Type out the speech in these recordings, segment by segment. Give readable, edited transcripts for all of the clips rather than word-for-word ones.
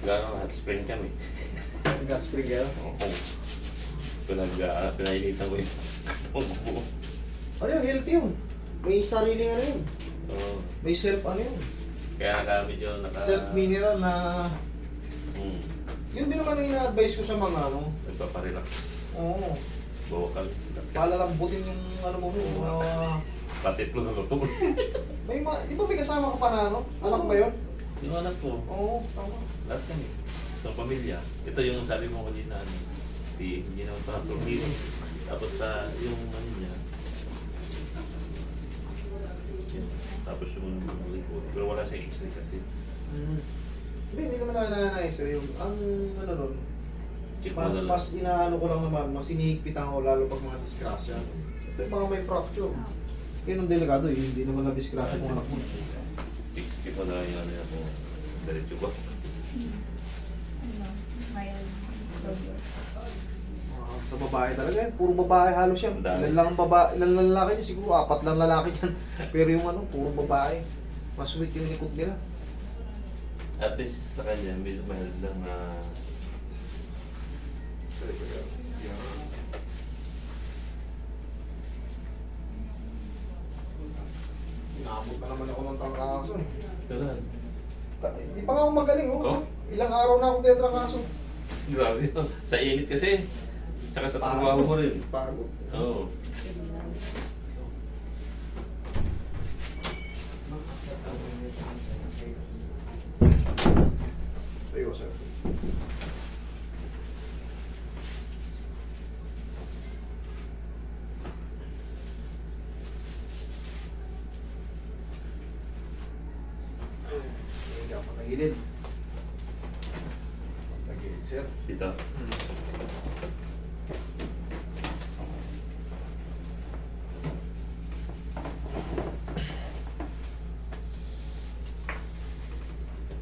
Gano'ng hot spring kami. Hot spring gano'n. Oo. Pinailitan ko yung katawan ko. Ano yun? Healthy yun. May sariling ano yun. Oo. May self ano yun. Kaya kami dyan Self mineral na... Hmm. Yun din naman ang ina-advise ko sa mga ano. Nagpaparelax. Oo. Vocal. Palalambutin yung ano mo. Patit ko na luto. Di ba may kasama ka pa na ano? Anak ba yun? Yung anak ko, Oo, tama. lahat kami. Sa pamilya. Ito yung sabi mo kanina, hindi naman parang turmiro. Tapos sa yung ano niya, yun. Tapos yung likod. Pero wala siyang x-ray kasi. Hindi naman na-analyze yung ang ano nun. Check mo na lang. Mas inaano ko lang naman, mas sinihigpitan ko lalo pag mga disgrasya. Ito yung mga may fracture. Yun ang delikado eh, hindi naman na-disgrasya kung anak mo. Check mo na lang yung ano yan mo. Diretso ko. Ano, mild exposure. Sa babae talaga eh, puro babae halos yan. Ang dami. Ilan lang babae, ilan lang lalaki niya, siguro 4 lang lalaki niyan. Pero yung ano, puro babae. Mas sweet yung likod nila. At least sa kanya, medyo mahal lang na... Inaabot na naman ako ng trangkaso. Kailan? Hindi pa nga ako magaling oh. Oh? Ilang araw na ako kaya trangkaso. Grabe yun. Sa init kasi. Tsaka sa trabaho mo rin. Pagod. Oo. Ayun, sir. Hindi ako nagilid. Nagilid, sir. Dito.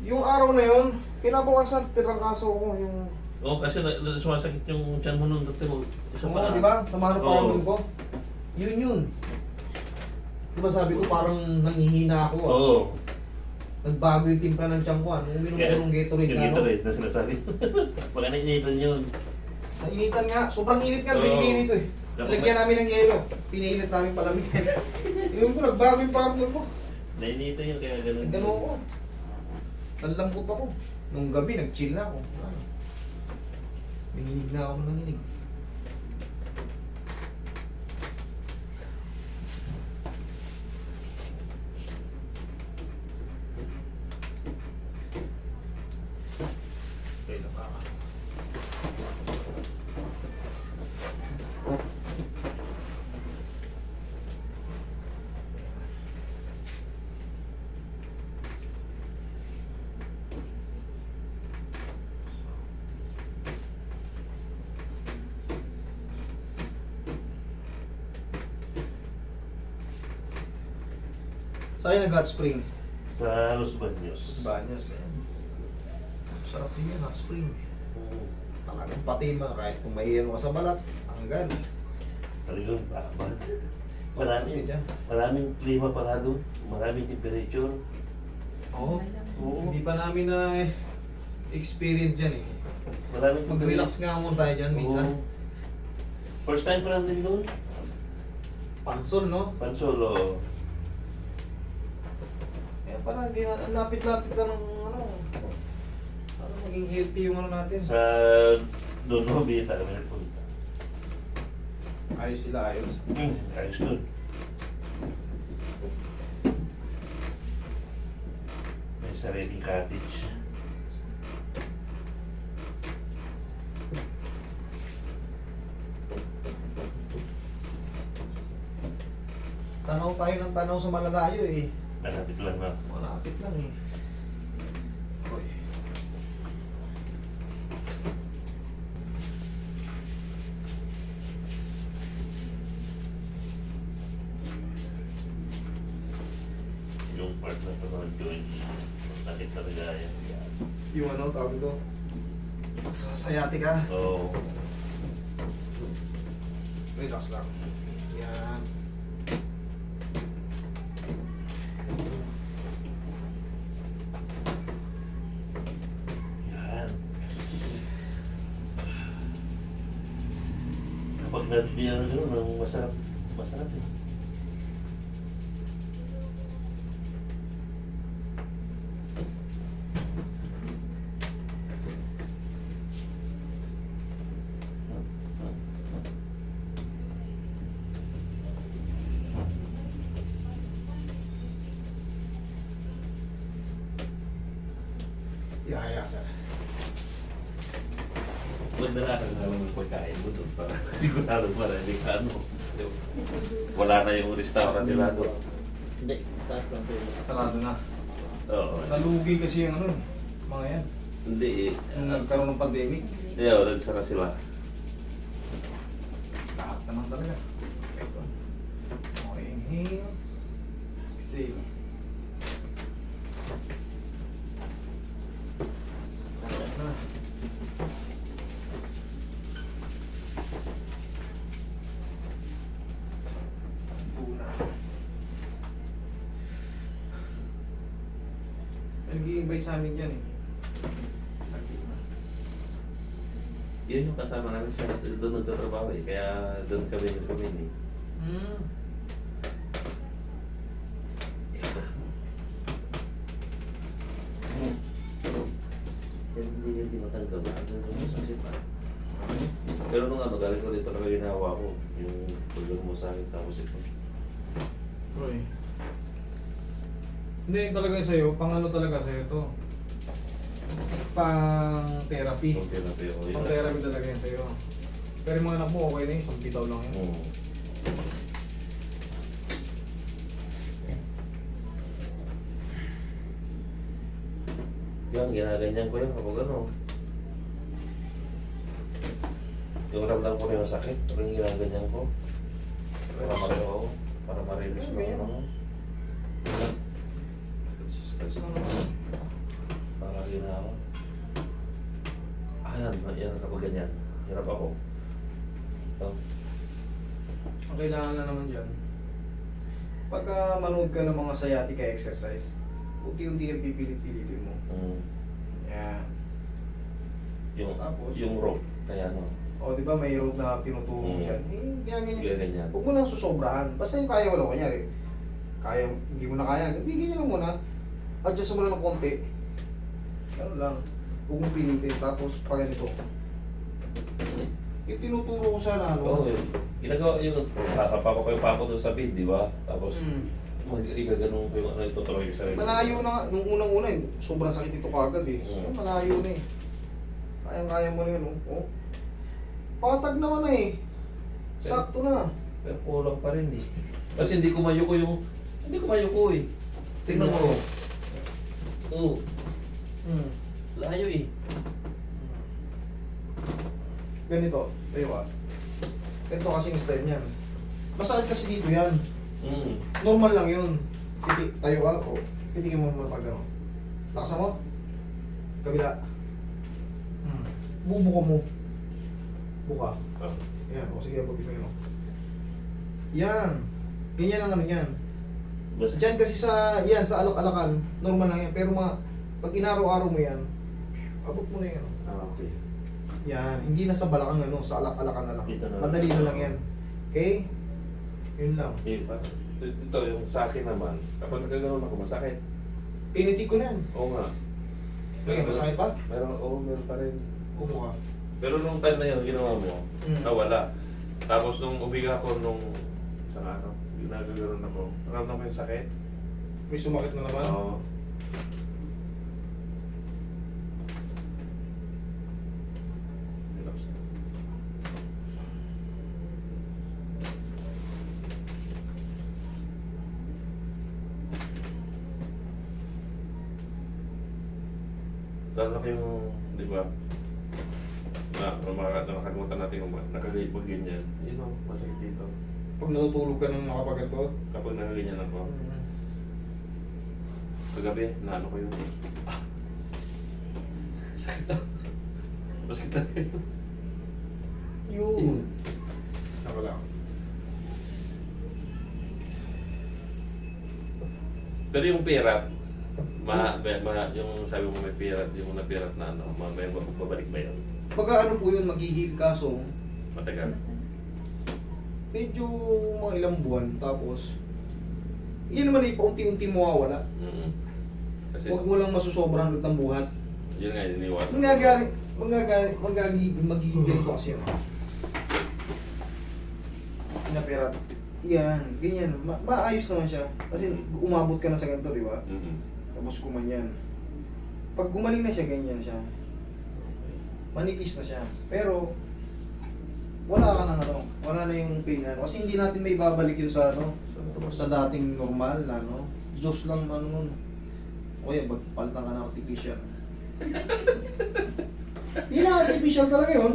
Yung araw na yun, pinabawasan tirangkaso ko yung... Oo, kasi sumasakit yung tiyan mo nung dati mo. Isa Oo, pa. di ba? Sa mga Oo. paramdam ko. Yun. Di ba sabi ko parang nanghihina ako ah. Oo. Nagbago yung timpla ng tiyan ko ah. Nung uminom ko ng Gatorade Yung na ano. Gatorade na sinasabi. Baka nainitan yun. Nainitan nga. Sobrang init nga. Oo. Binigay nito eh. Lagyan namin ng yelo. Pinilit namin palamig. Inom ko, nagbago yung paramdam ko. Nainitan yun kaya ganun. Nagano ako. Nalambot ako. Nung gabi, nag-chill na ako. Nanginig na ako nanginig. Okay na pa. Saan nag-hot spring? Sa Los Baños. Banyos eh. Sarap din yan, hot spring. Oo. Talagang pati mo, kahit kung mahihiro ka sa balat, tanggal. Talagang bakit? Pati dyan. Maraming klima pala doon. Maraming temperature. Oo. Oo. Hindi pa namin na experience yan eh. Maraming Mag-relax nga muna tayo dyan minsan. Oo. First time pa lang din doon. Pansol, no? Pansolo. Kaya pala, hindi na, ang lapit-lapit na ng ano. Ano, maging healthy yung ano natin. Sa doon mo, bita kami nagpunta. Ayos sila, ayos. Ayos doon. May sariling cottage. Tanaw tayo ng tanaw sa malalayo eh. Malapit lang na. Malapit lang eh. Oy. Yung part na ito ng joints. Sakit na rin Yung ano, tawag ito. Sa sciatica. Oo. Relax lang. Yan. Yan. pag hindi ano gano'n, masarap. Masarap eh. Ihaya sir. Magdala ka nga lang ng pagkain mo doon para sigurado para hindi ka ano. Wala na yung restaurant nila doon. Hindi, taas lang tayo. Sarado na. Oo. Nalugi kasi yung ano, mga yan. Hindi eh. Nung nagkaroon ng pandemic, Yeah, nagsara sila. lahat naman talaga. Okay, inhale. Exhale. Kaya na. Puna. Nag-i-invite sa amin dyan eh. Yun yung kasama namin siya. Doon nagtatrabaho eh. Kaya doon kami eh. Hmm. Hindi matanggal na. Ano sakit pa. Pero nung ano, galing ko dito talaga ginawa ko. Yung pagod mo sa akin tapos ito. Roy. Hindi, talaga sa'yo. Pang ano talaga sa'yo to? Pang therapy. Okay na tayo. Pang therapy talaga yan sa'yo. Pero yung mga anak mo, okay na yun. Isang bitaw lang yun. Oo. Yan, ginaganyan ko yan kapag ano. Yung ramdam ko na yung sakit, yung ginaganyan ko. Para marinig para marinig ko Ganyan. ano. Stress lang naman. Para ginawa. Ayan, yan kapag ganyan. Hirap ako. So, Ang kailangan na naman dyan, pagka manood ka ng mga sciatica exercise, unti-unti yung pipilit-pilitin mo. Yan. Tapos? yung rope, kaya ano. O, di ba may rope na tinuturo mo Mm. dyan? Ganyan. Ginaganyan. Huwag mo nang susobrahan. Basta yung kaya mo lang, kunyari. Kaya, hindi mo na kaya. Hindi, ganyan lang muna. Adjust mo lang ng konti. Ano lang. Huwag mong pilitin. Tapos, pag ganito. Yung tinuturo ko sana, Oo, ano? ginagawa yung kakapa ko yung pako doon sa bid, di ba? Tapos, Mm. igaganong ko yung ano, itutuloy yung sarili. Malayo na, nung unang-una, sobrang sakit ito kagad eh. Mm. Malayo na eh. Kayang-kaya mo na yun, oh. Patag naman na eh. Sakto na. Pero kulang pa rin eh. Kasi hindi ko mayuko eh. Tingnan mo. Oo, Hmm. layo eh. Ganito, tayo ka. Ganito kasing style niyan. Masakit kasi dito yan. Normal lang yun. Tayo ka, o. Pitikin mo naman pag gano'n. Lakasan mo. Kabila. Bubuka mo. Buka. Yan, o sige, buti mo yun. Yan. Ganyan ang ano yan. Basta Diyan kasi sa alak-alakan, normal lang yan. Pero pag inaraw-araw mo yan, abot mo na yan. okay. Yan, hindi na sa balakang ano, sa alak-alakan na lang. Dito na lang. Madali na lang yan. Okay? Yun lang. Ito yung sa akin naman, kapag nagkaganon ako, masakit. Pinitik ko na yan. Oo nga. Ngayon, masakit pa? Meron pa rin. Upo ka. Pero nung time na yun, ginawa mo, nawala. Tapos nung umiga ko nung isang araw, ginagaganon ako. Naramdaman ko yung sakit. May sumakit na naman. Oo. Relax na. Lalo na yung, di ba, nakakalimutan natin kung nakagayit mo ganyan. Yun o, masakit dito. Pag natutulog ka ng nakapaganto. Kapag nakaganyan ako, kagabi, naano ko yun. Sakit na. Masakit na yun. Yun. Nakala. Pero yung pirat, yung sabi mo may pirat, yung napirat na ano, may babalik ba yun? Pagka ano po yun, maghihil kaso, Matagal. medyo mga ilang buwan, tapos, yun naman ay paunti-unti mawawala. Kasi, Huwag mo lang masusobrahan ng buhat. yun nga, iniwan. Magiging ganito kasi yun. Pinaperat. Yan, ganyan. Maayos naman siya. Kasi umabot ka na sa ganito, di ba? Tapos kumanyan. Pag gumaling na siya, ganyan siya. Manipis na siya. Pero, wala ka na ano, wala na yung pain ano. Kasi hindi natin may babalik yun sa ano, sa dating normal na ano. Diyos lang ano nun. O kaya, palitan ka ng artificial. Yun na, artificial talaga yun.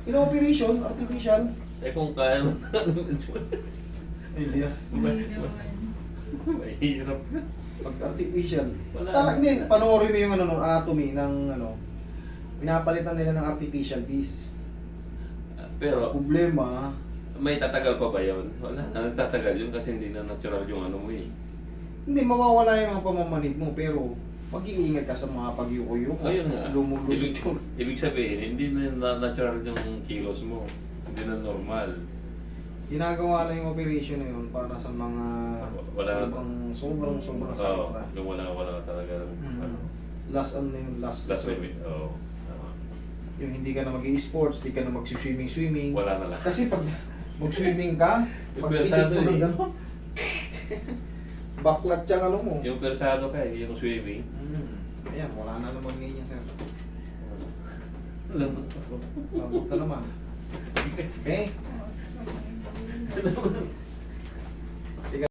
In-operation, artificial. Eh kung kaya mo Hindi ah. Hindi naman. mahirap. Pag artificial. Wala. Hindi, panoorin mo yung ano, anatomy ng ano. Pinapalitan nila ng artificial piece. Pero, Problema, may tatagal pa ba yun? Wala, nagtatagal yun kasi hindi na natural yung ano mo eh. hindi mawawala yung mga pamamanid mo, pero mag-iingat ka sa mga pagyuko-yuko. Ayun nga. Lumulusot yun. Ibig sabihin, hindi na natural yung kilos mo. Hindi na normal. Ginagawa lang yung operation na yun para sa mga Wala. sobrang sakit Oo, na. yung wala talaga. Ano, Last ano yun, last last resort. limit. Oo. Tama. Yung hindi ka na mag-i-sports, hindi ka na mag-swimming. Wala na lang. Kasi pag mag-swimming ka, Yung pag persado pitik mo eh. ng gano'n, baklat siyang ano mo. Yung persado ka eh, yung swimming. Ayan, wala na naman ganyan sir. Lambot Labot na naman. Okay? Oo, so,